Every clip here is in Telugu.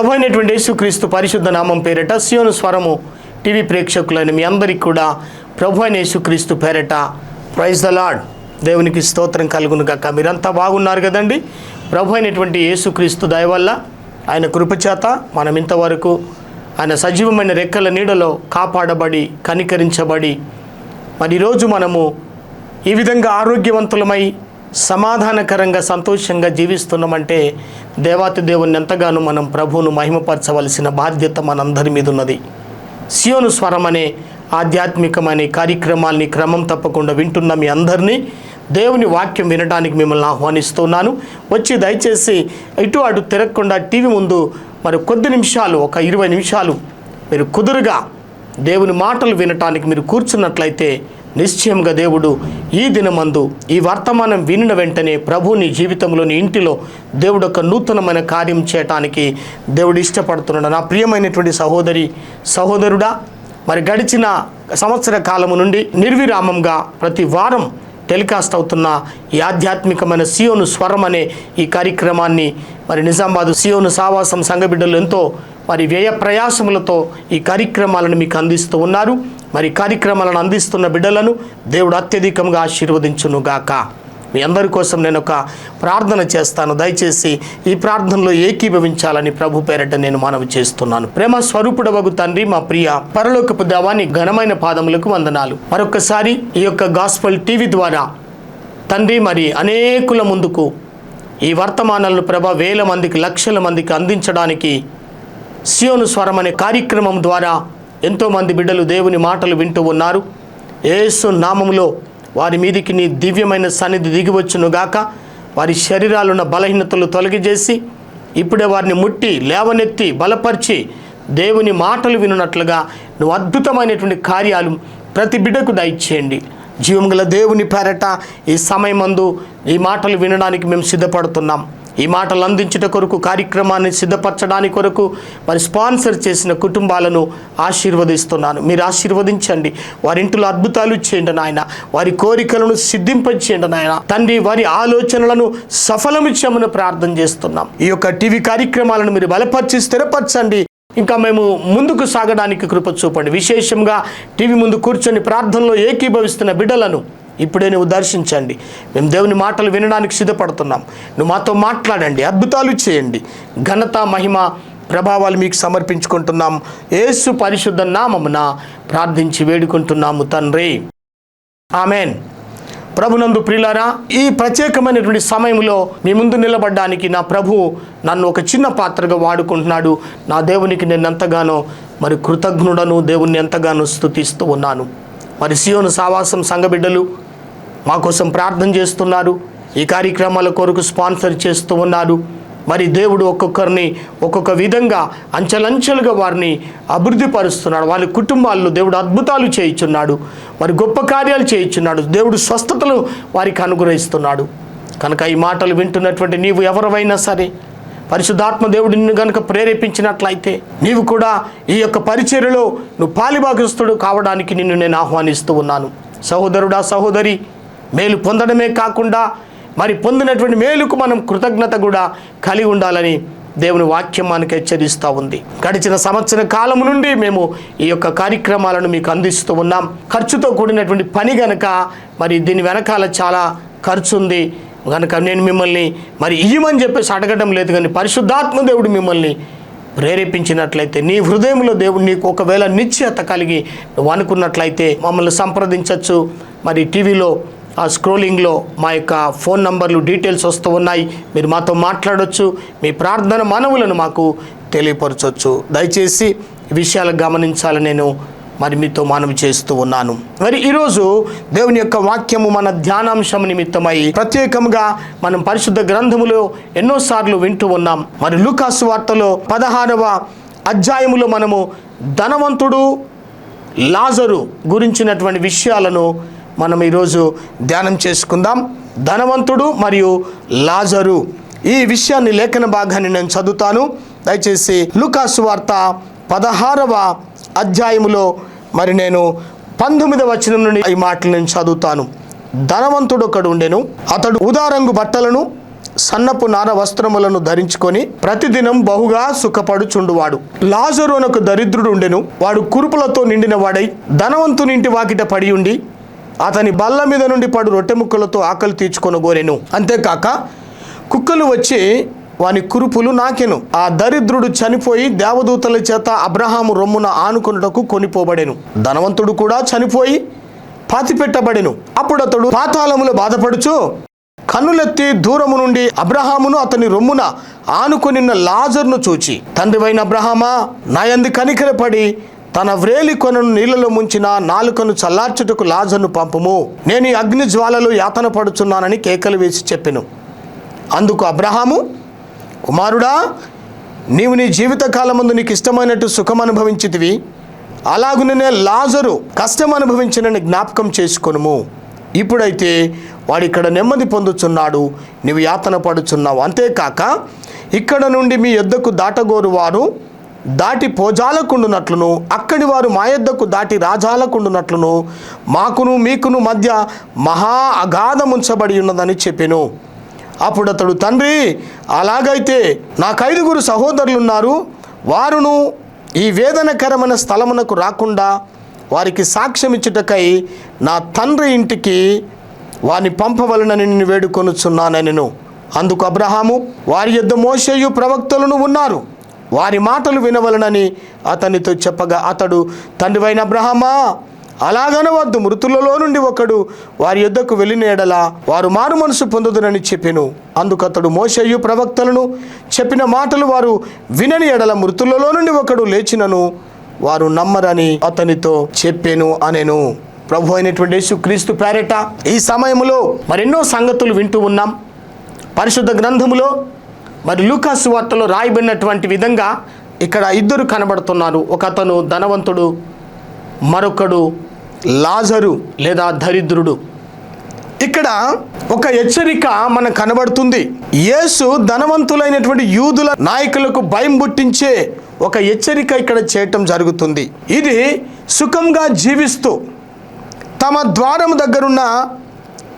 ప్రభు అయినటువంటి యేసుక్రీస్తు పరిశుద్ధ నామం పేరిట సియోను స్వరము టీవీ ప్రేక్షకులైన మీ అందరికీ కూడా ప్రభు అయిన యేసుక్రీస్తు పేరిట ప్రైజ్ ద లార్డ్, దేవునికి స్తోత్రం కలుగును గాక. మీరంతా బాగున్నారు కదండి. ప్రభు అయినటువంటి యేసుక్రీస్తు దయ వల్ల, ఆయన కృపచేత మనం ఇంతవరకు ఆయన సజీవమైన రెక్కల నీడలో కాపాడబడి కనికరించబడి మరి ఈరోజు మనము ఈ విధంగా ఆరోగ్యవంతులమై సమాధానకరంగా సంతోషంగా జీవిస్తున్నామంటే దేవాతి దేవుని ఎంతగానో మనం ప్రభువును మహిమపరచవలసిన బాధ్యత మనందరి మీద ఉన్నది. సియోను స్వరం అనే ఆధ్యాత్మికమైన కార్యక్రమాల్ని క్రమం తప్పకుండా వింటున్న మీ అందరినీ దేవుని వాక్యం వినడానికి మిమ్మల్ని ఆహ్వానిస్తున్నాను. వచ్చి దయచేసి ఇటు అటు తిరగకుండా టీవీ ముందు మరి కొద్ది నిమిషాలు, ఒక 20 నిమిషాలు మీరు కుదురుగా దేవుని మాటలు వినటానికి మీరు కూర్చున్నట్లయితే నిశ్చయంగా దేవుడు ఈ దినమందు ఈ వర్తమానం వినిన వెంటనే ప్రభుని జీవితంలోని ఇంటిలో దేవుడు ఒక నూతనమైన కార్యం చేయటానికి దేవుడు ఇష్టపడుతున్నాడు. నా ప్రియమైనటువంటి సహోదరుడా, మరి గడిచిన సంవత్సర కాలము నుండి నిర్విరామంగా ప్రతి వారం టెలికాస్ట్ అవుతున్న ఈ ఆధ్యాత్మికమైన సియోను స్వరం అనే ఈ కార్యక్రమాన్ని మరి నిజామాబాద్ సియోను సావాసం సంఘ బిడ్డలు ఎంతో మరి వ్యయ ప్రయాసములతో ఈ కార్యక్రమాలను మీకు అందిస్తూ ఉన్నారు. మరి కార్యక్రమాలను అందిస్తున్న బిడ్డలను దేవుడు అత్యధికంగా ఆశీర్వదించునుగాక. మీ అందరి కోసం నేను ఒక ప్రార్థన చేస్తాను. దయచేసి ఈ ప్రార్థనలో ఏకీభవించాలని ప్రభు పేరట నేను మనవి చేస్తున్నాను. ప్రేమ స్వరూపుడవగు తండ్రి, మా ప్రియ పరలోకపు దేవాని ఘనమైన పాదములకు వందనాలు. మరొకసారి ఈ యొక్క గాస్పల్ టీవీ ద్వారా తండ్రి మరి అనేకుల ముందుకు ఈ వర్తమానాలను వేల మందికి, లక్షల మందికి అందించడానికి సియోను స్వరం అనే కార్యక్రమం ద్వారా ఎంతోమంది బిడ్డలు దేవుని మాటలు వింటూ ఉన్నారు. యేసు నామములో వారి మీదికి నీ దివ్యమైన సన్నిధి దిగివచ్చునుగాక. వారి శరీరాలున్న బలహీనతలు తొలగిజేసి ఇప్పుడే వారిని ముట్టి లేవనెత్తి బలపరిచి దేవుని మాటలు వినున్నట్లుగా నువ్వు అద్భుతమైనటువంటి కార్యాలు ప్రతి బిడ్డకు దయచేయండి. జీవం గల దేవుని పేరట ఈ సమయమందు ఈ మాటలు వినడానికి మేము సిద్ధపడుతున్నాం. ఈ మాటలు అందించుట కొరకు, కార్యక్రమాన్ని సిద్ధపరచడానికి కొరకు మరి స్పాన్సర్ చేసిన కుటుంబాలను ఆశీర్వదిస్తున్నాను. మీరు ఆశీర్వదించండి. వారి ఇంట్లో అద్భుతాలు చేయండి నాయన. వారి కోరికలను సిద్ధింపచేయండి నాయన. తండ్రి, వారి ఆలోచనలను సఫలము చేయమని ప్రార్థన చేస్తున్నాం. ఈ యొక్క టీవీ కార్యక్రమాలను మీరు బలపరిచి స్థిరపరచండి. ఇంకా మేము ముందుకు సాగడానికి కృప చూపండి. విశేషంగా టీవీ ముందు కూర్చొని ప్రార్థనలో ఏకీభవిస్తున్న బిడ్డలను ఇప్పుడే నువ్వు దర్శించండి. మేము దేవుని మాటలు వినడానికి సిద్ధపడుతున్నాం. నువ్వు మాతో మాట్లాడండి, అద్భుతాలు చేయండి. ఘనత, మహిమ, ప్రభావాలు మీకు సమర్పించుకుంటున్నాం. యేసు పరిశుద్ధ నామమున ప్రార్థించి వేడుకుంటున్నాము తండ్రి, ఆమెన్. ప్రభునందు ప్రియులారా, ఈ ప్రత్యేకమైనటువంటి సమయంలో మీ ముందు నిలబడడానికి నా ప్రభు నన్ను ఒక చిన్న పాత్రగా వాడుకుంటున్నాడు. నా దేవునికి నేను ఎంతగానో మరి కృతజ్ఞుడను, దేవుణ్ణి ఎంతగానో స్తుతిస్తూ ఉన్నాను. మరి సియోను సావాసం సంఘ బిడ్డలు మా కోసం ప్రార్థన చేస్తున్నారు. ఈ కార్యక్రమాల కొరకు స్పాన్సర్ చేస్తూ ఉన్నారు. మరి దేవుడు ఒక్కొక్కరిని ఒక్కొక్క విధంగా అంచెలంచెలుగా వారిని అభివృద్ధి పరుస్తున్నాడు. వారి కుటుంబాల్లో దేవుడు అద్భుతాలు చేయించున్నాడు. మరి గొప్ప కార్యాలు చేయించున్నాడు. దేవుడు స్వస్థతలు వారికి అనుగ్రహిస్తున్నాడు. కనుక ఈ మాటలు వింటున్నటువంటి నీవు ఎవరైనా సరే, పరిశుద్ధాత్మ దేవుడు నిన్ను కనుక ప్రేరేపించినట్లయితే నీవు కూడా ఈ యొక్క పరిచర్యలో నువ్వు పాలిభాగస్తుడు కావడానికి నిన్ను నేను ఆహ్వానిస్తూ ఉన్నాను. సహోదరుడా, సహోదరి, మేలు పొందడమే కాకుండా మరి పొందినటువంటి మేలుకు మనం కృతజ్ఞత కూడా కలిగి ఉండాలని దేవుని వాక్యం మనకు హెచ్చరిస్తూ ఉంది. గడిచిన సంవత్సర కాలం నుండి మేము ఈ యొక్క కార్యక్రమాలను మీకు అందిస్తూ ఉన్నాం. ఖర్చుతో కూడినటువంటి పని గనక మరి దీని వెనకాల చాలా ఖర్చు ఉంది. కనుక నేను మిమ్మల్ని మరి ఇయ్యమని చెప్పేసి అడగడం లేదు, కానీ పరిశుద్ధాత్మ దేవుడు మిమ్మల్ని ప్రేరేపించినట్లయితే నీ హృదయంలో దేవుడు నీకు ఒకవేళ నిశ్చయత కలిగి నువ్వు అనుకున్నట్లయితే మమ్మల్ని సంప్రదించవచ్చు. మరి టీవీలో ఆ స్క్రోలింగ్లో మా యొక్క ఫోన్ నంబర్లు డీటెయిల్స్ వస్తూ ఉన్నాయి. మీరు మాతో మాట్లాడవచ్చు. మీ ప్రార్థన మనవులను మాకు తెలియపరచవచ్చు. దయచేసి ఈ విషయాలు గమనించాలని నేను మరి మీతో మనవి చేస్తూ ఉన్నాను. మరి ఈరోజు దేవుని యొక్క వాక్యము మన ధ్యానాంశం నిమిత్తమై ప్రత్యేకంగా మనం పరిశుద్ధ గ్రంథములో ఎన్నోసార్లు వింటూ ఉన్నాం. మరి లూకాసు వార్తలో 16వ అధ్యాయములో మనము ధనవంతుడు, లాజరు గురించినటువంటి విషయాలను మనం ఈరోజు ధ్యానం చేసుకుందాం. ధనవంతుడు మరియు లాజరు, ఈ విషయాన్ని లేఖన భాగాన్ని నేను చదువుతాను. దయచేసి లూకాసు వార్త 16వ అధ్యాయములో మరి నేను 19వ వచనం నుండి ఈ మాటలు నేను చదువుతాను. ధనవంతుడు ఒకడు ఉండెను. అతడు ఉదారంగు బట్టలను సన్నపు నార వస్త్రములను ధరించుకొని ప్రతిదినం బహుగా సుఖపడుచుండువాడు. లాజరు అనొక దరిద్రుడు ఉండెను. వాడు కురుపులతో నిండిన వాడై ధనవంతుని ఇంటి వాకిట పడి ఉండి అతని బల్ల మీద నుండి పడు రొట్టె ముక్కలతో ఆకలి తీర్చుకొనగోరెను. అంతేకాక కుక్కలు వచ్చి వాని కురుపులు నాకెను. ఆ దరిద్రుడు చనిపోయి దేవదూతల చేత అబ్రహాము రొమ్మున ఆనుకొనుటకు కొనిపోబడెను. ధనవంతుడు కూడా చనిపోయి పాతిపెట్టబడెను. అప్పుడు అతడు పాతాళములో బాధపడుచు కన్నులెత్తి దూరము నుండి అబ్రహామును అతని రొమ్మున ఆనుకొనిన్న లాజరును చూచి, తండ్రివైన అబ్రహామా, నా యందు కనికరపడి తన వ్రేలి కొనను నీళ్లలో ముంచిన నాలుకను చల్లార్చుటకు లాజరును పంపుము, నేను ఈ అగ్ని జ్వాలలో యాతన పడుచున్నానని కేకలు వేసి చెప్పెను. అందుకు అబ్రహాము, కుమారుడా, నీవు నీ జీవితకాలమందు నీకు ఇష్టమైనట్టు సుఖం అనుభవించితివి, అలాగునే లాజరు కష్టం అనుభవించినని జ్ఞాపకం చేసుకొనుము. ఇప్పుడైతే వాడిక్కడ నెమ్మది పొందుచున్నాడు, నీవు యాతన పడుచున్నావు. అంతేకాక ఇక్కడ నుండి మీ యొద్దకు దాటగోరు వారు దాటి పోజాలకుండునట్లును, అక్కడి వారు మా యొద్దకు దాటి రాజాలకుండునట్లును మాకును మీకును మధ్య మహా అగాధముంచబడి ఉన్నదని చెప్పెను. అప్పుడు అతడు, తండ్రి, అలాగైతే నాకు 5 సహోదరులున్నారు. వారును ఈ వేదనకరమైన స్థలమునకు రాకుండా వారికి సాక్ష్యం ఇచ్చుటకై నా తండ్రి ఇంటికి వారిని పంపవలనని నిన్ను వేడుకొనుచున్నానెను. అందుకు అబ్రహాము, వారి యొద్ద మోషేయు ప్రవక్తలను ఉన్నారు, వారి మాటలు వినవలనని అతనితో చెప్పగా అతడు, తండ్రివైన అబ్రహామా, అలాగనవద్దు, మృతులలో నుండి ఒకడు వారి యొద్దకు వెళ్ళిన ఎడల వారు మారు మనసు పొందుదునని చెప్పెను. అందుకు అతడు, మోషేయు ప్రవక్తలను చెప్పిన మాటలు వారు వినని ఎడల మృతులలో నుండి ఒకడు లేచినను వారు నమ్మరని అతనితో చెప్పెను అనెను. ప్రభు అయినటువంటి యేసుక్రీస్తు పేరిట ఈ సమయంలో మరెన్నో సంగతులు వింటూ ఉన్నాం. పరిశుద్ధ గ్రంథములో మరి లూకా సువార్తలో రాయబడినటువంటి విధంగా ఇక్కడ 2 కనబడుతున్నారు. ఒక అతను ధనవంతుడు, మరొకడు లాజరు లేదా దరిద్రుడు. ఇక్కడ ఒక హెచ్చరిక మనకు కనబడుతుంది. యేసు ధనవంతులైనటువంటి యూదుల నాయకులకు భయం పుట్టించే ఒక హెచ్చరిక ఇక్కడ చేయటం జరుగుతుంది. ఇది సుఖంగా జీవిస్తూ తమ ద్వారం దగ్గరున్న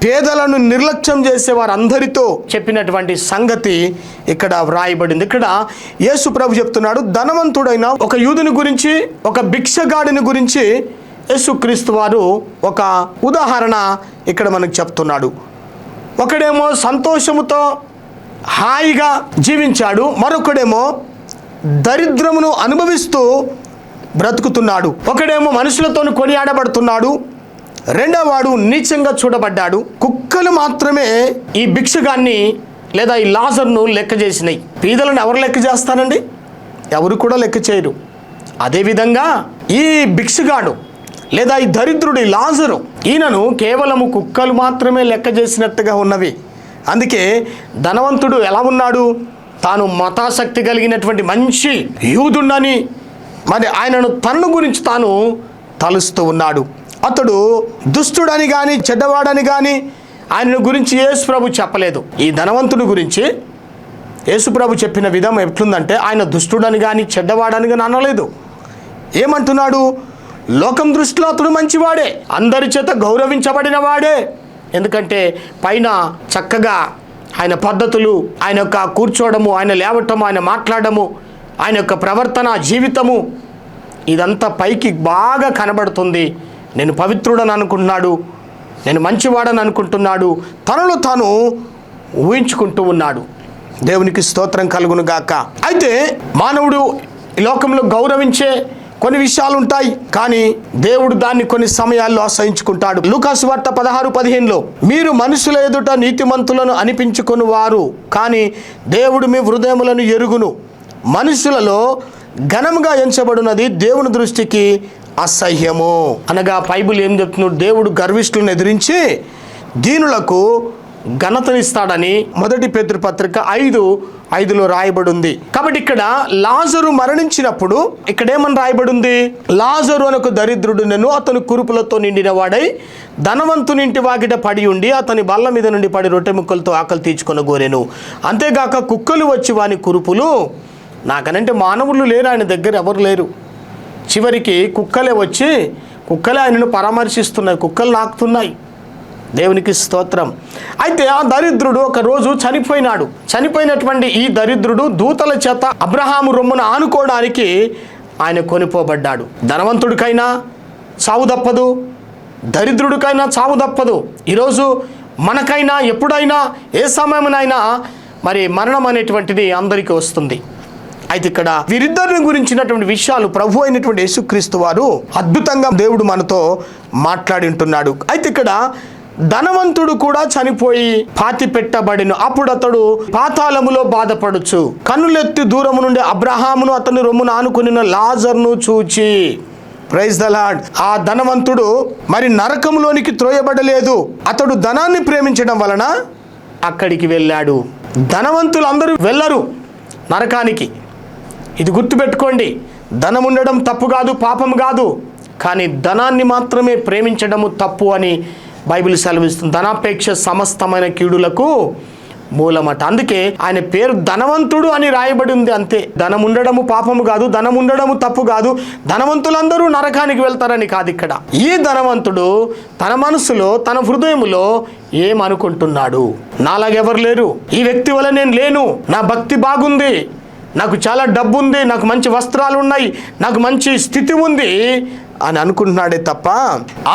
పేదలను నిర్లక్ష్యం చేసే వారందరితో చెప్పినటువంటి సంగతి ఇక్కడ వ్రాయబడింది. ఇక్కడ యేసు ప్రభు చెప్తున్నాడు, ధనవంతుడైన ఒక యూదుని గురించి, ఒక భిక్షగాడిని గురించి యేసుక్రీస్తు వారు ఒక ఉదాహరణ ఇక్కడ మనకు చెప్తున్నాడు. ఒకడేమో సంతోషముతో హాయిగా జీవించాడు, మరొకడేమో దరిద్రమును అనుభవిస్తూ బ్రతుకుతున్నాడు. ఒకడేమో మనుషులతో కొనియాడబడుతున్నాడు, రెండోవాడు నీచంగా చూడబడ్డాడు. కుక్కలు మాత్రమే ఈ భిక్షగాన్ని లేదా ఈ లాజర్ను లెక్క చేసినాయి. పీదలను ఎవరు లెక్క చేస్తారండి? ఎవరు కూడా లెక్క చేయరు. అదేవిధంగా ఈ భిక్షగాడు లేదా ఈ దరిద్రుడి లాజరు, ఈయనను కేవలము కుక్కలు మాత్రమే లెక్క చేసినట్టుగా ఉన్నవి. అందుకే ధనవంతుడు ఎలా ఉన్నాడు? తాను మతాసక్తి కలిగినటువంటి మంచి యూదుండని మరి ఆయనను తన్ను గురించి తాను తలుస్తూ ఉన్నాడు. అతడు దుష్టుడని కానీ చెడ్డవాడని కానీ ఆయన గురించి యేసుప్రభు చెప్పలేదు. ఈ ధనవంతుడి గురించి యేసుప్రభు చెప్పిన విధం ఎట్లుందంటే, ఆయన దుష్టుడని కానీ చెడ్డవాడని కానీ అనలేదు. ఏమంటున్నాడు? లోకం దృష్టిలో అతడు మంచివాడే, అందరి చేత గౌరవించబడిన వాడే. ఎందుకంటే పైన చక్కగా ఆయన పద్ధతులు, ఆయన యొక్క కూర్చోవడము, ఆయన లేవటము, ఆయన మాట్లాడము, ఆయన యొక్క ప్రవర్తన, జీవితము ఇదంతా పైకి బాగా కనబడుతుంది. నేను పవిత్రుడని అనుకుంటున్నాడు, నేను మంచివాడని అనుకుంటున్నాడు, తనలో తాను ఊహించుకుంటూ ఉన్నాడు. దేవునికి స్తోత్రం కలుగును గాక. అయితే మానవుడు ఈ లోకంలో గౌరవించే కొన్ని విషయాలు ఉంటాయి, కానీ దేవుడు దాన్ని కొన్ని సమయాల్లో అసహించుకుంటాడు. లూకా సువార్త 16:15లో, మీరు మనుషుల ఎదుట నీతిమంతులను అనిపించుకొని వారు, కానీ దేవుడు మీ హృదయములను ఎరుగును. మనుషులలో ఘనముగా ఎంచబడినది దేవుని దృష్టికి అసహ్యము. అనగా బైబిల్ ఏం చెప్తున్నాడు? దేవుడు గర్విష్ఠులను ఎదిరించి దీనులకు ఘనతనిస్తాడని 1 పేతురు పత్రిక 5:5లో రాయబడి ఉంది. కాబట్టి ఇక్కడ లాజరు మరణించినప్పుడు ఇక్కడ ఏమని రాయబడి ఉంది? లాజరు అనొక దరిద్రుడునెను, అతను కురుపులతో నిండిన వాడై ధనవంతుని ఇంటి వాకిట పడి ఉండి అతని బల్ల మీద నుండి పడి రొట్టె ముక్కలతో ఆకలి తీర్చుకొనగోరెను. అంతేగాక కుక్కలు వచ్చి వాని కురుపులు నాకనంటే మానవులు లేరు, ఆయన దగ్గర ఎవరు లేరు. చివరికి కుక్కలే వచ్చి ఆయనను పరామర్శిస్తున్నాయి, కుక్కలు నాకుతున్నాయి. దేవునికి స్తోత్రం. అయితే ఆ దరిద్రుడు ఒకరోజు చనిపోయినాడు. చనిపోయినటువంటి ఈ దరిద్రుడు దూతల చేత అబ్రహాము రొమ్మున ఆనుకోవడానికి ఆయన కొనిపోబడ్డాడు. ధనవంతుడికైనా చావు తప్పదు, దరిద్రుడికైనా చావు తప్పదు. ఈరోజు మనకైనా ఎప్పుడైనా ఏ సమయమునైనా మరి మరణం అనేటువంటిది అందరికీ వస్తుంది. అయితే ఇక్కడ వీరిద్దరిని గురించినటువంటి విషయాలు ప్రభు అయినటువంటి యేసుక్రీస్తు వారు అద్భుతంగా దేవుడు మనతో మాట్లాడి ఉంటున్నాడు. అయితే ఇక్కడ ధనవంతుడు కూడా చనిపోయి పాతి పెట్టబడిన అప్పుడు అతడు పాతాళములో బాధపడుచు కన్నులెత్తి దూరము నుండి అబ్రహామును అతని రొమ్మును ఆనుకుని లాజరును చూచి, ప్రైజ్ ద లార్డ్, ఆ ధనవంతుడు మరి నరకంలోనికి త్రోయబడలేదు, అతడు ధనాన్ని ప్రేమించడం వలన అక్కడికి వెళ్ళాడు. ధనవంతులు అందరూ వెళ్ళరు నరకానికి. ఇది గుర్తుపెట్టుకోండి. ధనం ఉండడం తప్పు కాదు, పాపం కాదు, కానీ ధనాన్ని మాత్రమే ప్రేమించడము తప్పు అని బైబిల్ సెలవిస్తుంది. ధనాపేక్ష సమస్తమైన కీడులకు మూలమట. అందుకే ఆయన పేరు ధనవంతుడు అని రాయబడి ఉంది. అంతే. ధనం ఉండడము పాపము కాదు, ధనం ఉండడము తప్పు కాదు, ధనవంతులందరూ నరకానికి వెళ్తారని కాదు. ఇక్కడ ఈ ధనవంతుడు తన మనసులో తన హృదయములో ఏమనుకుంటున్నాడు? నాలాగెవరు లేరు, ఈ వ్యక్తి వల్ల నేను లేను, నా భక్తి బాగుంది, నాకు చాలా డబ్బు ఉంది, నాకు మంచి వస్త్రాలు ఉన్నాయి, నాకు మంచి స్థితి ఉంది అని అనుకుంటున్నాడే తప్ప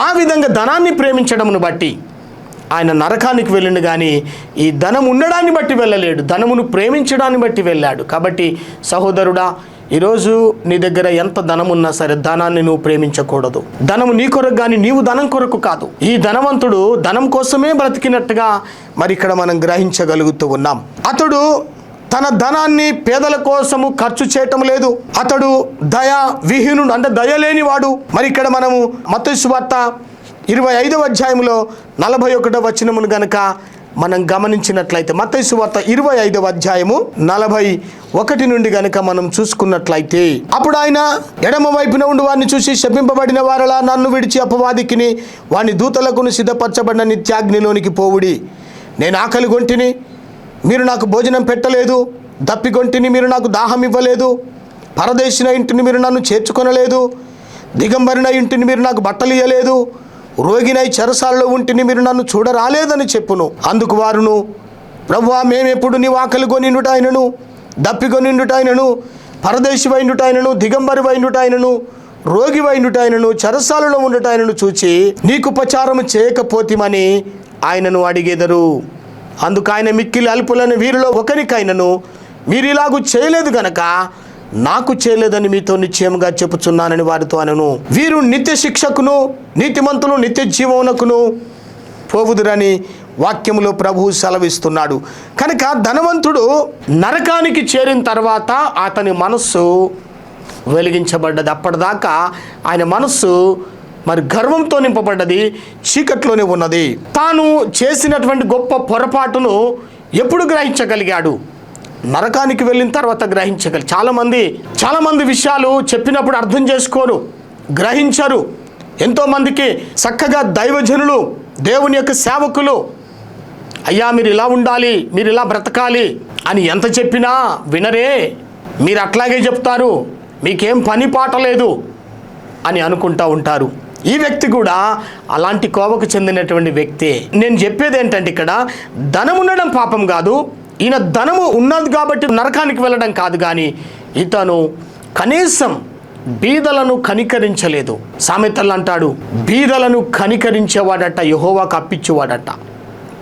ఆ విధంగా ధనాన్ని ప్రేమించడమును బట్టి ఆయన నరకానికి వెళ్ళిండు. కానీ ఈ ధనం ఉండడాన్ని బట్టి వెళ్ళలేడు, ధనమును ప్రేమించడాన్ని బట్టి వెళ్ళాడు. కాబట్టి సహోదరుడా, ఈరోజు నీ దగ్గర ఎంత ధనం ఉన్నా సరే ధనాన్ని నువ్వు ప్రేమించకూడదు. ధనము నీ కొరకు కానీ నీవు ధనం కొరకు కాదు. ఈ ధనవంతుడు ధనం కోసమే బ్రతికినట్టుగా మరి ఇక్కడ మనం గ్రహించగలుగుతూ ఉన్నాం. అతడు తన ధనాన్ని పేదల కోసము ఖర్చు చేయటం లేదు. అతడు దయ విహీనుడు, అంటే దయలేని వాడు. మరి ఇక్కడ మనము మత్తయి సువార్త 25వ అధ్యాయంలో 41వ వచనమును గనక మనం గమనించినట్లయితే, మత్తయి సువార్త 25వ అధ్యాయము 41 నుండి గనక మనం చూసుకున్నట్లయితే, అప్పుడు ఆయన ఎడమ వైపున ఉండి వారిని చూసి, శపింపబడిన వారలా నన్ను విడిచి అపవాదికిని వాని దూతలకును సిద్ధపరచబడిన నిత్యాగ్నిలోనికి పోవుడి. నేను ఆకలి గొంటిని, మీరు నాకు భోజనం పెట్టలేదు, దప్పిగొంటిని, మీరు నాకు దాహం ఇవ్వలేదు, పరదేశిన ఇంటిని మీరు నన్ను చేర్చుకొనలేదు, దిగంబరిన ఇంటిని మీరు నాకు బట్టలు ఇయ్యలేదు, రోగినై చెరసాలలో ఉంటిని మీరు నన్ను చూడరాలేదని చెప్పును. అందుకు వారును, ప్రభువా, మేమెప్పుడు నీవు ఆకలి కొనిండుటైనను, దప్పికొనిండుటైనను, పరదేశి వైండుటైనను, దిగంబరి వైండుటైనను, రోగి వైండుటైనను, చెరసాలలో ఉండుటైనను చూచి నీకు ఉపచారము చేయకపోతిమని ఆయనను అడిగెదరు. అందుకు ఆయన మిక్కిలి అల్పులని వీరిలో ఒకరికైనను మీరు ఇలాగూ చేయలేదు గనక నాకు చేయలేదని మీతో నిశ్చయముగా చెప్పుచున్నానని వారితో అనను. వీరు నిత్య శిక్షకును నీతిమంతులు నిత్య జీవమునకును పోవుదురని వాక్యములో ప్రభువు సెలవిస్తున్నాడు. కనుక ధనవంతుడు నరకానికి చేరిన తర్వాత అతని మనస్సు వెలిగించబడ్డది. అప్పటిదాకా ఆయన మనస్సు మరి గర్వంతో నింపబడ్డది, చీకట్లోనే ఉన్నది. తాను చేసినటువంటి గొప్ప పొరపాటును ఎప్పుడు గ్రహించగలిగాడు? నరకానికి వెళ్ళిన తర్వాత చాలామంది విషయాలు చెప్పినప్పుడు అర్థం చేసుకోరు, గ్రహించరు. ఎంతోమందికి చక్కగా దైవజనులు, దేవుని యొక్క సేవకులు, అయ్యా మీరు ఇలా ఉండాలి, మీరు ఇలా బ్రతకాలి అని ఎంత చెప్పినా వినరే. మీరు అట్లాగే చెప్తారు, మీకేం పని పాట లేదు అని అనుకుంటూ ఉంటారు. ఈ వ్యక్తి కూడా అలాంటి కోవకు చెందినటువంటి వ్యక్తే. నేను చెప్పేది ఏంటంటే, ఇక్కడ ధనం ఉండడం పాపం కాదు, ఈయన ధనము ఉన్నది కాబట్టి నరకానికి వెళ్ళడం కాదు. కానీ ఇతను కనీసం బీదలను కనికరించలేదు. సామెతలు అంటాడు, బీదలను కనికరించేవాడట యెహోవాకు అప్పిచ్చేవాడట.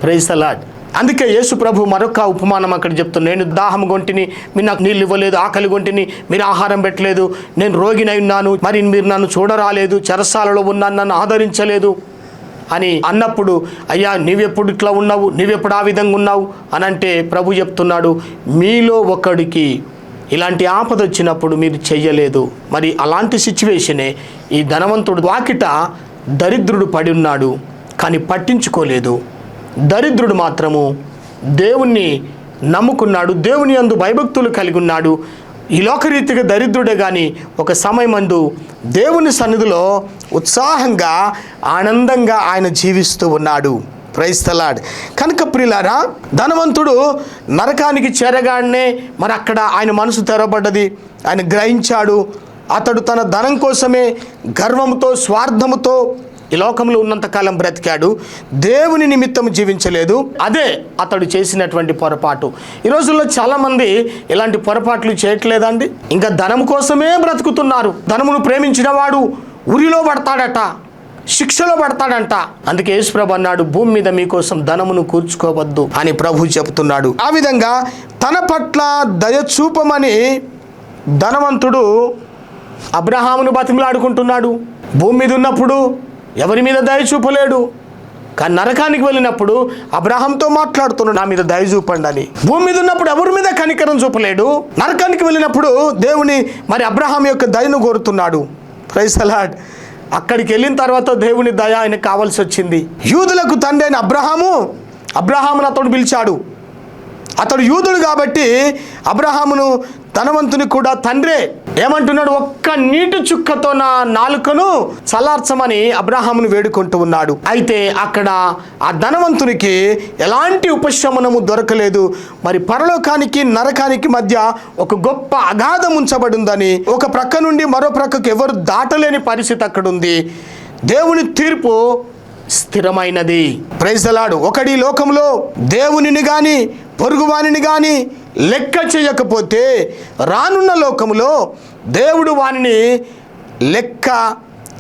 Praise the lord. అందుకే యేసు ప్రభు మరొక ఉపమానం అక్కడ చెప్తున్నాను. నేను దాహం గొంటిని, మీరు నాకు నీళ్ళు ఇవ్వలేదు, ఆకలి గొంటిని, మీరు ఆహారం పెట్టలేదు, నేను రోగినై ఉన్నాను, మరి మీరు నన్ను చూడరాలేదు, చెరసాలలో ఉన్నాను, నన్ను ఆదరించలేదు అని అన్నప్పుడు, అయ్యా నీవెప్పుడు ఇట్లా ఉన్నావు, నీవెప్పుడు ఆ విధంగా ఉన్నావు అని అంటే ప్రభు చెప్తున్నాడు, మీలో ఒకడికి ఇలాంటి ఆపద వచ్చినప్పుడు మీరు చెయ్యలేదు. మరి అలాంటి సిచ్యువేషనే ఈ ధనవంతుడు వాకిట దరిద్రుడు పడి ఉన్నాడు, కానీ పట్టించుకోలేదు. దరిద్రుడు మాత్రము దేవుణ్ణి నమ్ముకున్నాడు, దేవుని యందు భయభక్తులు కలిగి ఉన్నాడు. ఈ లోకరీతిగా దరిద్రుడే కానీ ఒక సమయమందు దేవుని సన్నిధిలో ఉత్సాహంగా ఆనందంగా ఆయన జీవిస్తూ ఉన్నాడు. Praise the lord. కనుక ప్రియులారా, ధనవంతుడు నరకానికి చేరగానే మరి అక్కడ ఆయన మనసు తెరవబడ్డది, ఆయన గ్రహించాడు. అతడు తన ధనం కోసమే గర్వంతో స్వార్థముతో ఈ లోకంలో ఉన్నంతకాలం బ్రతికాడు, దేవుని నిమిత్తం జీవించలేదు. అదే అతడు చేసినటువంటి పొరపాటు. ఈ రోజుల్లో చాలామంది ఇలాంటి పొరపాట్లు చేయట్లేదండి. ఇంకా ధనం కోసమే బ్రతుకుతున్నారు. ధనమును ప్రేమించిన వాడు ఉరిలో పడతాడట, శిక్షలో పడతాడంట. అందుకే యేసుప్రభు అన్నాడు, భూమి మీద మీకోసం ధనమును కూర్చుకోవద్దు అని ప్రభు చెబుతున్నాడు. ఆ విధంగా తన పట్ల దయ చూపమని ధనవంతుడు అబ్రహామును బతిమలాడుకుంటున్నాడు. భూమి మీద ఉన్నప్పుడు ఎవరి మీద దయ చూపలేడు, కానీ నరకానికి వెళ్ళినప్పుడు అబ్రహాంతో మాట్లాడుతున్నాడు, నా మీద దయ చూపండి అని. భూమి మీద ఉన్నప్పుడు ఎవరి మీద కనికరం చూపలేడు, నరకానికి వెళ్ళినప్పుడు దేవుని మరి అబ్రహాం యొక్క దయను కోరుతున్నాడు. Praise the lord. అక్కడికి వెళ్ళిన తర్వాత దేవుని దయ ఆయనకు కావాల్సి వచ్చింది. యూదులకు తండ్రి అయిన అబ్రహామును అతడు పిలిచాడు. అతడు యూదుడు కాబట్టి అబ్రహామును ధనవంతుని కూడా తండ్రే. ఏమంటున్నాడు, ఒక్క నీటి చుక్కతో నా నాలుకను చల్లార్చమని అబ్రహామును వేడుకుంటూ ఉన్నాడు. అయితే అక్కడ ఆ ధనవంతునికి ఎలాంటి ఉపశమనము దొరకలేదు. మరి పరలోకానికి నరకానికి మధ్య ఒక గొప్ప అగాధం ఉంచబడిందని, ఒక ప్రక్క నుండి మరో ప్రక్కకు ఎవరు దాటలేని పరిస్థితి అక్కడ ఉంది. దేవుని తీర్పు స్థిరమైనది. Praise the lord. ఒకడి లోకంలో దేవునిని కానీ పొరుగువానిని కానీ లెక్క చేయకపోతే, రానున్న లోకములో దేవుడు వానిని లెక్క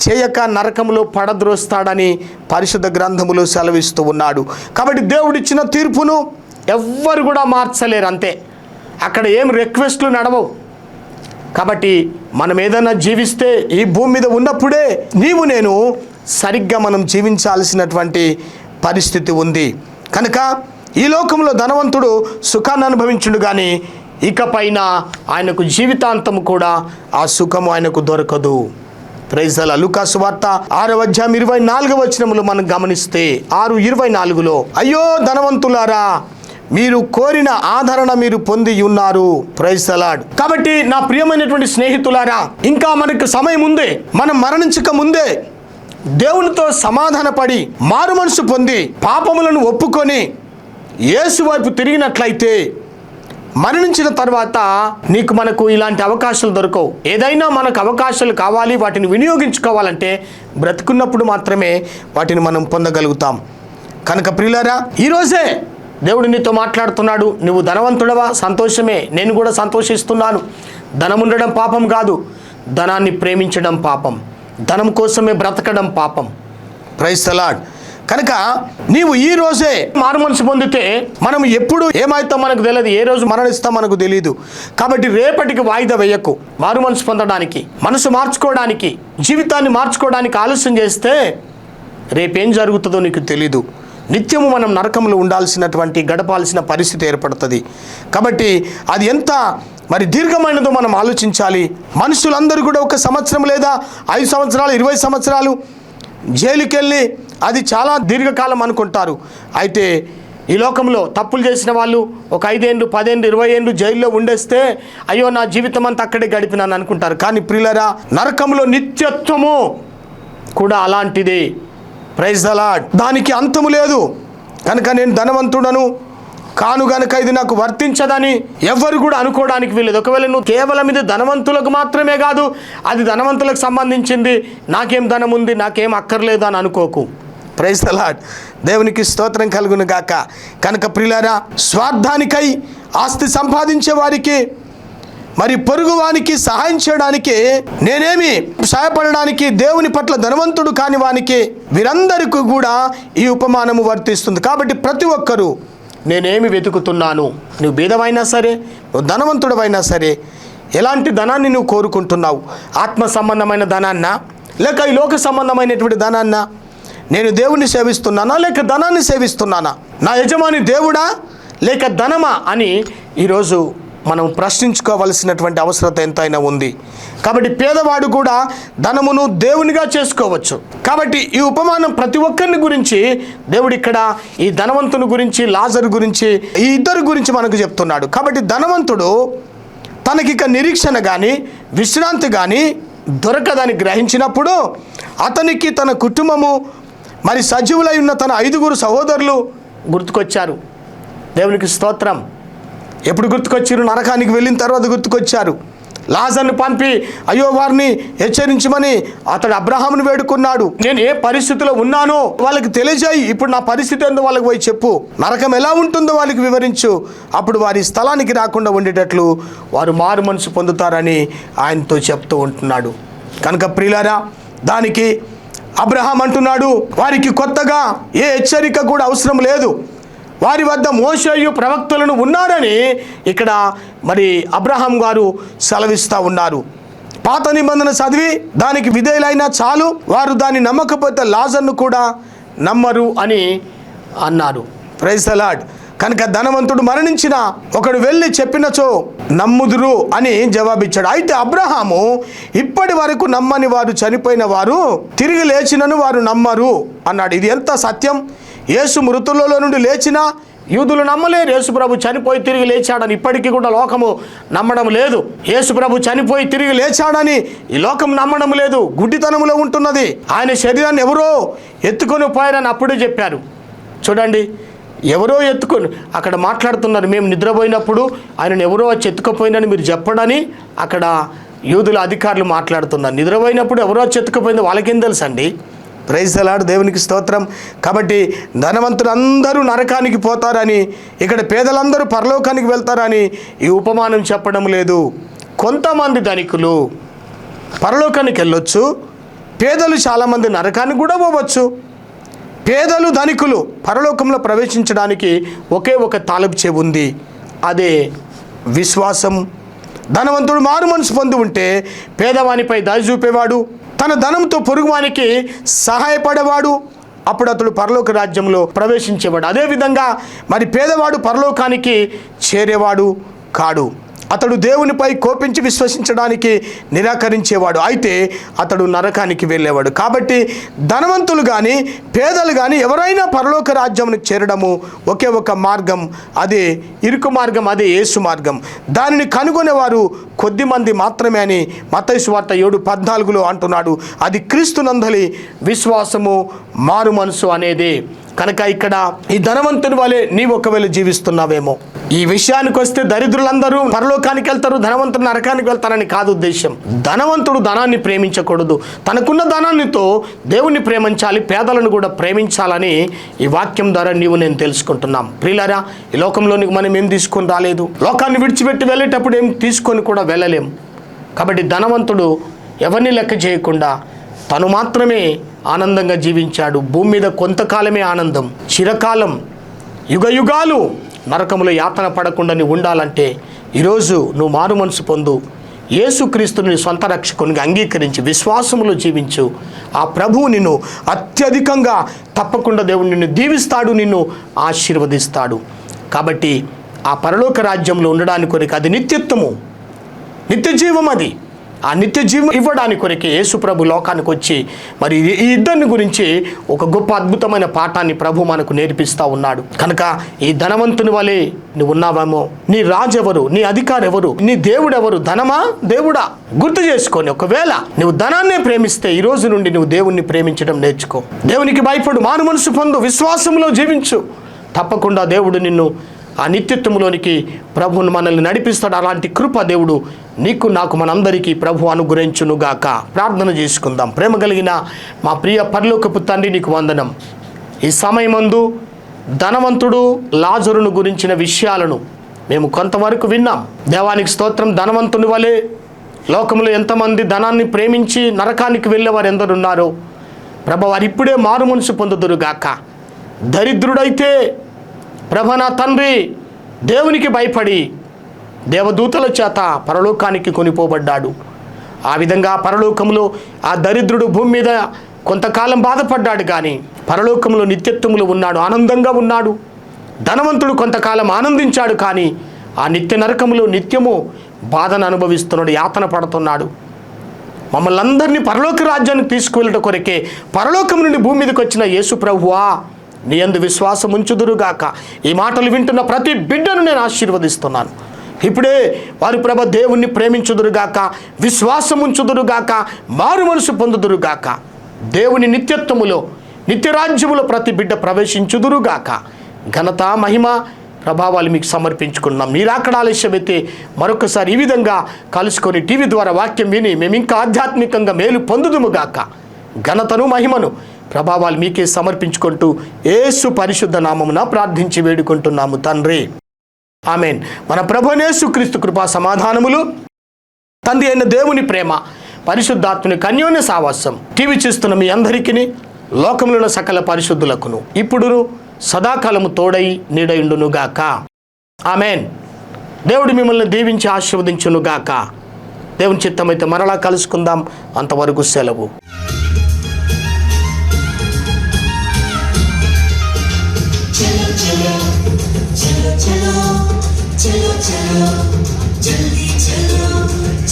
చేయక నరకములో పడద్రోస్తాడని పరిశుద్ధ గ్రంథములో సెలవిస్తూ ఉన్నాడు. కాబట్టి దేవుడిచ్చిన తీర్పును ఎవ్వరు కూడా మార్చలేరు, అంతే. అక్కడ ఏం రిక్వెస్ట్లు నడవవు. కాబట్టి మనం ఏదైనా జీవిస్తే ఈ భూమి మీద ఉన్నప్పుడే నీవు నేను సరిగ్గా మనం జీవించాల్సినటువంటి పరిస్థితి ఉంది. కనుక ఈ లోకంలో ధనవంతుడు సుఖాన్ని అనుభవించుడు కానీ ఇకపైన ఆయనకు జీవితాంతము కూడా ఆ సుఖము ఆయనకు దొరకదు. Praise the lord. లూకా సువార్త 6వ అధ్యాయం 24వ వచనములో మనం గమనిస్తే 6:24లో, అయ్యో ధనవంతులారా, మీరు కోరిన ఆదరణ మీరు పొంది ఉన్నారు. Praise the lord. కాబట్టి నా ప్రియమైనటువంటి స్నేహితులారా, ఇంకా మనకు సమయం ఉందే. మనం మరణించక ముందే దేవునితో సమాధానపడి మారు మనసు పొంది పాపములను ఒప్పుకొని యేసు వైపు తిరిగినట్లయితే మరణించిన తర్వాత మనకు ఇలాంటి అవకాశాలు దొరకవు. ఏదైనా మనకు అవకాశాలు కావాలి, వాటిని వినియోగించుకోవాలంటే బ్రతుకున్నప్పుడు మాత్రమే వాటిని మనం పొందగలుగుతాం. కనుక ప్రియులారా, ఈరోజే దేవుడు నీతో మాట్లాడుతున్నాడు. నువ్వు ధనవంతుడవా? సంతోషమే, నేను కూడా సంతోషిస్తున్నాను. ధనం ఉండడం పాపం కాదు, ధనాన్ని ప్రేమించడం పాపం, ధనం కోసమే బ్రతకడం పాపం. Praise the lord. కనుక నీవు ఈ రోజే మారు మనసు పొందితే, మనం ఎప్పుడు ఏమైతాం మనకు తెలియదు, ఏ రోజు మరణిస్తాం మనకు తెలియదు. కాబట్టి రేపటికి వాయిదా వేయకు. మారు మనసు పొందడానికి, మనసు మార్చుకోవడానికి, జీవితాన్ని మార్చుకోవడానికి ఆలస్యం చేస్తే రేపేం జరుగుతుందో నీకు తెలీదు. నిత్యము మనం నరకంలో ఉండాల్సినటువంటి గడపాల్సిన పరిస్థితి ఏర్పడుతుంది. కాబట్టి అది ఎంత మరి దీర్ఘమైనదో మనం ఆలోచించాలి. మనుషులందరూ కూడా 1 సంవత్సరం లేదా 5 సంవత్సరాలు 20 సంవత్సరాలు జైలుకి వెళ్ళి అది చాలా దీర్ఘకాలం అనుకుంటారు. అయితే ఈ లోకంలో తప్పులు చేసిన వాళ్ళు ఒక 5 ఏళ్ళు 10 ఏళ్ళు 20 ఏళ్ళు జైల్లో ఉండేస్తే అయ్యో నా జీవితం అంతా అక్కడే గడిపినాను అనుకుంటారు. కానీ ప్రియులారా, నరకంలో నిత్యత్వము కూడా అలాంటిదే. Praise the lord. దానికి అంతము లేదు. కనుక నేను ధనవంతుడను కాను గనుక ఇది నాకు వర్తించదని ఎవ్వరు కూడా అనుకోవడానికి వీలేదు. ఒకవేళ నువ్వు కేవలం ఇది ధనవంతులకు మాత్రమే కాదు, అది ధనవంతులకు సంబంధించింది, నాకేం ధనం ఉంది, నాకేం అక్కర్లేదు అని అనుకోకు. Praise the lord. దేవునికి స్తోత్రం కలుగును గాక. కనుక ప్రియులారా, స్వార్థానికై ఆస్తి సంపాదించే వారికి మరి పొరుగువానికి సహాయం చేయడానికి, నేనేమి సహాయపడడానికి దేవుని పట్ల ధనవంతుడు కాని వానికి, వీరందరికీ కూడా ఈ ఉపమానము వర్తిస్తుంది. కాబట్టి ప్రతి ఒక్కరూ నేనేమి వెతుకుతున్నాను, నువ్వు బీదమైనా సరే, నువ్వు ధనవంతుడవైనా సరే, ఎలాంటి ధనాన్ని నువ్వు కోరుకుంటున్నావు? ఆత్మ సంబంధమైన ధనాన్నా, లేక ఈ లోక సంబంధమైనటువంటి ధనాన్నా? నేను దేవుణ్ణి సేవిస్తున్నానా లేక ధనాన్ని సేవిస్తున్నానా? నా యజమాని దేవుడా లేక ధనమా అని ఈరోజు మనం ప్రశ్నించుకోవలసినటువంటి అవసరత ఎంతైనా ఉంది. కాబట్టి పేదవాడు కూడా ధనమును దేవునిగా చేసుకోవచ్చు. కాబట్టి ఈ ఉపమానం ప్రతి ఒక్కరిని గురించి దేవుడు ఇక్కడ ఈ ధనవంతుని గురించి, లాజరు గురించి, ఈ ఇద్దరు గురించి మనకు చెప్తున్నాడు. కాబట్టి ధనవంతుడు తనకిక నిరీక్షణ కానీ విశ్రాంతి కానీ దొరకదని గ్రహించినప్పుడు అతనికి తన కుటుంబము మరి సజీవులై ఉన్న తన 5 సహోదరులు గుర్తుకొచ్చారు. దేవునికి స్తోత్రం. ఎప్పుడు గుర్తుకొచ్చారు? నరకానికి వెళ్ళిన తర్వాత గుర్తుకొచ్చారు. లాజర్ను పంపి అయ్యో వారిని హెచ్చరించమని అతడు అబ్రహామును వేడుకున్నాడు. నేను ఏ పరిస్థితిలో ఉన్నానో వాళ్ళకి తెలియజేయి, ఇప్పుడు నా పరిస్థితి ఏందో వాళ్ళకి పోయి చెప్పు, నరకం ఎలా ఉంటుందో వాళ్ళకి వివరించు, అప్పుడు వారి స్థలానికి రాకుండా ఉండేటట్లు వారు మారు మనసు పొందుతారని ఆయనతో చెప్తూ ఉంటున్నాడు. కనుక ప్రియులారా, దానికి అబ్రహాం అంటున్నాడు, వారికి కొత్తగా ఏ హెచ్చరిక కూడా అవసరం లేదు, వారి వద్ద మోషేయు ప్రవక్తలను ఉన్నారని ఇక్కడ మరి అబ్రహాం గారు సెలవిస్తూ ఉన్నారు. పాత నిబంధన చదివి దానికి విధేయులైనా చాలు, వారు దాన్ని నమ్మకపోతే లాజర్ను కూడా నమ్మరు అని అన్నారు. Praise the lord. కనుక ధనవంతుడు మరణించిన ఒకడు వెళ్ళి చెప్పినచో నమ్ముదురు అని జవాబిచ్చాడు. అయితే అబ్రహాము ఇప్పటి వరకు నమ్మని వారు, చనిపోయిన వారు తిరిగి లేచినను వారు నమ్మరు అన్నాడు. ఇది ఎంత సత్యం! యేసు మృతులలో నుండి లేచినా యూదులు నమ్మలేరు. యేసు ప్రభు చనిపోయి తిరిగి లేచాడని ఇప్పటికీ కూడా లోకము నమ్మడం లేదు. యేసు ప్రభు చనిపోయి తిరిగి లేచాడని ఈ లోకం నమ్మడం లేదు, గుడ్డితనంలో ఉంటున్నది. ఆయన శరీరాన్ని ఎవరో ఎత్తుకొని పోయారని అప్పుడే చెప్పారు. చూడండి, ఎవరో ఎత్తుకొని అక్కడ మాట్లాడుతున్నారు, మేము నిద్రపోయినప్పుడు ఆయనను ఎవరో వచ్చి ఎత్తుకుపోయిందని మీరు చెప్పడని అక్కడ యూదుల అధికారులు మాట్లాడుతున్నారు. నిద్రపోయినప్పుడు ఎవరో వచ్చి ఎత్తుకుపోయింది వాళ్ళకేం తెలుసు అండి? ప్రైజ్ ది లార్డ్, దేవునికి స్తోత్రం. కాబట్టి ధనవంతులు అందరూ నరకానికి పోతారని, ఇక్కడ పేదలందరూ పరలోకానికి వెళ్తారని ఈ ఉపమానం చెప్పడం లేదు. కొంతమంది ధనికులు పరలోకానికి వెళ్ళొచ్చు, పేదలు చాలామంది నరకానికి కూడా పోవచ్చు. పేదలు ధనికులు పరలోకంలో ప్రవేశించడానికి ఒకే ఒక తాలపు చెవి ఉంది, అదే విశ్వాసం. ధనవంతుడు మారు మనసు పొంది ఉంటే పేదవానిపై దయ చూపేవాడు, తన ధనంతో పొరుగువానికి సహాయపడేవాడు, అప్పుడు అతడు పరలోక రాజ్యంలో ప్రవేశించేవాడు. అదేవిధంగా మరి పేదవాడు పరలోకానికి చేరేవాడు కాడు. అతడు దేవునిపై కోపించి విశ్వసించడానికి నిరాకరించేవాడు, అయితే అతడు నరకానికి వెళ్ళేవాడు. కాబట్టి ధనవంతులు కానీ పేదలు కానీ ఎవరైనా పరలోక రాజ్యానికి చేరడము ఒకే ఒక మార్గం, అదే ఇరుకు మార్గం, అదే యేసు మార్గం. దానిని కనుగొనేవారు కొద్దిమంది మాత్రమే అని మత్తయి సువార్త 7:14 అంటున్నాడు. అది క్రీస్తునందలి విశ్వాసము, మారు మనసు అనేది. కనుక ఇక్కడ ఈ ధనవంతుని వలె నీవు ఒకవేళ జీవిస్తున్నావేమో. ఈ విషయానికి వస్తే దరిద్రులందరూ పరలోకానికి వెళ్తారు, ధనవంతుడు నరకానికి వెళ్తారని కాదు ఉద్దేశం. ధనవంతుడు ధనాన్ని ప్రేమించకూడదు, తనకున్న ధనాన్నితో దేవుణ్ణి ప్రేమించాలి, పేదలను కూడా ప్రేమించాలని ఈ వాక్యం ద్వారా నీవు నేను తెలుసుకుంటున్నాం. ప్రియులారా, ఈ లోకంలోనికి మనం ఏం తీసుకొని రాలేదు, లోకాన్ని విడిచిపెట్టి వెళ్ళేటప్పుడు ఏం తీసుకొని కూడా వెళ్ళలేం. కాబట్టి ధనవంతుడు ఎవరిని లెక్క చేయకుండా తను మాత్రమే ఆనందంగా జీవించాడు. భూమి మీద కొంతకాలమే ఆనందం, చిరకాలం యుగ యుగాలు నరకములో యాతన పడకుండా నువ్వు ఉండాలంటే ఈరోజు నువ్వు మారు మనసు పొందు, యేసుక్రీస్తుని సొంత రక్షకునిగా అంగీకరించి విశ్వాసములో జీవించు. ఆ ప్రభువు నిన్ను అత్యధికంగా తప్పకుండా దేవుడు నిన్ను దీవిస్తాడు, నిన్ను ఆశీర్వదిస్తాడు. కాబట్టి ఆ పరలోక రాజ్యంలో ఉండడానికి కొరకు అది నిత్యత్వము, నిత్య జీవం. అది ఆ నిత్య జీవం ఇవ్వడానికి కొరకే యేసు ప్రభు లోకానికి వచ్చి మరి ఈ ఇద్దరిని గురించి ఒక గొప్ప అద్భుతమైన పాఠాన్ని ప్రభు మనకు నేర్పిస్తూ ఉన్నాడు. కనుక ఈ ధనవంతుని వలె నువ్వు ఉన్నావేమో, నీ రాజు ఎవరు, నీ అధికారి ఎవరు, నీ దేవుడు ఎవరు, ధనమా దేవుడా? గుర్తు చేసుకొని ఒకవేళ నువ్వు ధనాన్నే ప్రేమిస్తే ఈ రోజు నుండి నువ్వు దేవుణ్ణి ప్రేమించడం నేర్చుకో. దేవునికి భయపడు, మారు మనసు పొందు, విశ్వాసంలో జీవించు. తప్పకుండా దేవుడు నిన్ను ఆ నిత్యత్వంలోనికి ప్రభువును మనల్ని నడిపిస్తాడు. అలాంటి కృప దేవుడు నీకు నాకు మనందరికీ ప్రభు అనుగ్రహించునుగాక. ప్రార్థన చేసుకుందాం. ప్రేమ కలిగిన మా ప్రియ పరలోకపు తండ్రి, నీకు వందనం. ఈ సమయమందు ధనవంతుడు లాజరును గురించిన విషయాలను మేము కొంతవరకు విన్నాం. దేవానికి స్తోత్రం. ధనవంతుని వలె లోకంలో ఎంతమంది ధనాన్ని ప్రేమించి నరకానికి వెళ్ళేవారు ఎందరున్నారో ప్రభు, వారు ఇప్పుడే మారు మనసు పొందుదురుగాక. దరిద్రుడైతే ప్రభు నా తండ్రి దేవునికి భయపడి దేవదూతల చేత పరలోకానికి కొనిపోబడ్డాడు. ఆ విధంగా పరలోకంలో ఆ దరిద్రుడు భూమి మీద కొంతకాలం బాధపడ్డాడు, కానీ పరలోకంలో నిత్యత్వములో ఉన్నాడు, ఆనందంగా ఉన్నాడు. ధనవంతుడు కొంతకాలం ఆనందించాడు, కానీ ఆ నిత్య నరకములో నిత్యము బాధను అనుభవిస్తున్నాడు, యాతన పడుతున్నాడు. మమ్మల్ని అందరినీ పరలోక రాజ్యానికి తీసుకువెళ్ళట కొరకే పరలోకం నుండి భూమి మీదకి వచ్చిన యేసు ప్రభువా, నీ యందు విశ్వాసం ఉంచుదురుగాక. ఈ మాటలు వింటున్న ప్రతి బిడ్డను నేను ఆశీర్వదిస్తున్నాను. ఇప్పుడే వారి ప్రభ దేవుణ్ణి ప్రేమించుదురుగాక, విశ్వాసం ఉంచుదురుగాక, మారు మనసు పొందుదురుగాక. దేవుని నిత్యత్వములో, నిత్యరాజ్యములో ప్రతి బిడ్డ ప్రవేశించుదురుగాక. ఘనత మహిమ ప్రభావాలు మీకు సమర్పించుకున్నాం. మీరు అక్కడ ఆలస్యమైతే మరొకసారి ఈ విధంగా కలుసుకొని టీవీ ద్వారా వాక్యం విని మేము ఇంకా ఆధ్యాత్మికంగా మేలు పొందుదుముగాక. ఘనతను మహిమను ప్రభావాలు మీకే సమర్పించుకుంటూ యేసు పరిశుద్ధ నామమున ప్రార్థించి వేడుకుంటున్నాము తండ్రి, ఆమెన్. మన ప్రభువైన యేసుక్రీస్తు కృపా సమాధానములు, తండ్రి అయిన దేవుని ప్రేమ, పరిశుద్ధాత్మని అన్యోన్య సావాసం టీవీ చూస్తున్న మీ అందరికీ, లోకములో ఉన్న సకల పరిశుద్ధులకును ఇప్పుడును సదాకాలము తోడై నీడయుండునుగాక. ఆమెన్. దేవుడు మిమ్మల్ని దీవించి ఆశీర్వదించునుగాక. దేవుని చిత్తమైతే మరలా కలుసుకుందాం. అంతవరకు సెలవు. चलो चलो चलो चलो जल्दी चलो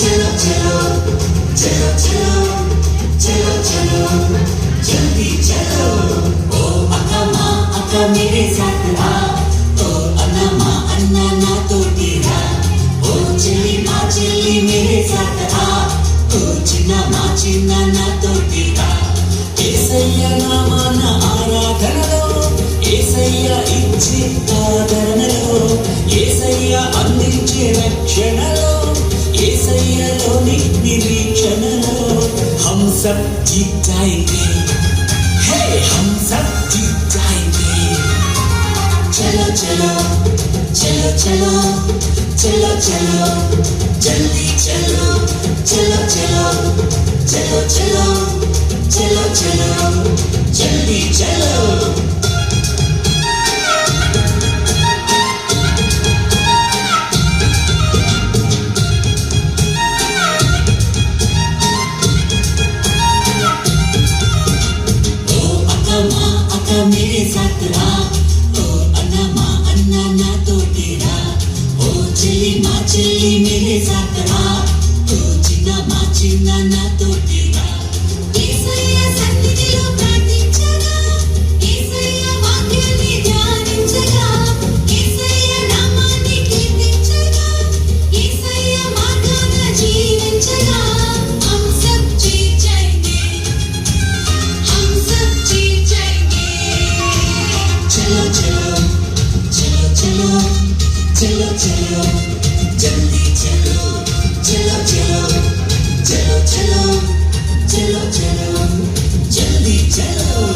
चलो चलो चलो चलो चलो चलो जल्दी चलो। ओ अक्का मेरे साथ आ, ओ अन्ना ना तो तेरा, ओ चिल्ली मेरे साथ आ, ओ चिन्ना ना तो तेरा। ఏసయ్య నామాన ఆరాధనలో, ఏసయ్య ఇచ్చే ఆదరణలో, ఏసయ్య అందించే రక్షణలో, ఏసయ్యలోని నిరీక్షణలో हम सब जीत जाएंगे, हे हम सब जीत जाएंगे। चलो चलो चलो चलो चलो चलो जल्दी चलो चलो चलो चलो चलो चलो चलो जल्दी चलो। अक्का मेरे साथ आ, ओ अन्ना ना तो तेरा, ओ चिल्ली मेरे साथ आ, ओ चिन्ना ना तो तेरा। ఏసయ్య సన్నిధిలో ప్రార్థించగా, ఏసయ్య వాక్యాన్ని ధ్యానించగా, ఏసయ్య నామాన్ని కీర్తించగా, ఏసయ్య మార్గాన జీవించగా हम सब जीत जाएंगे, हम सब जीत जाएंगे। चलो चलो चलो चलो चलो चलो जल्दी चलो चलो चलो चलो चलो चलो चलो जल्दी चलो।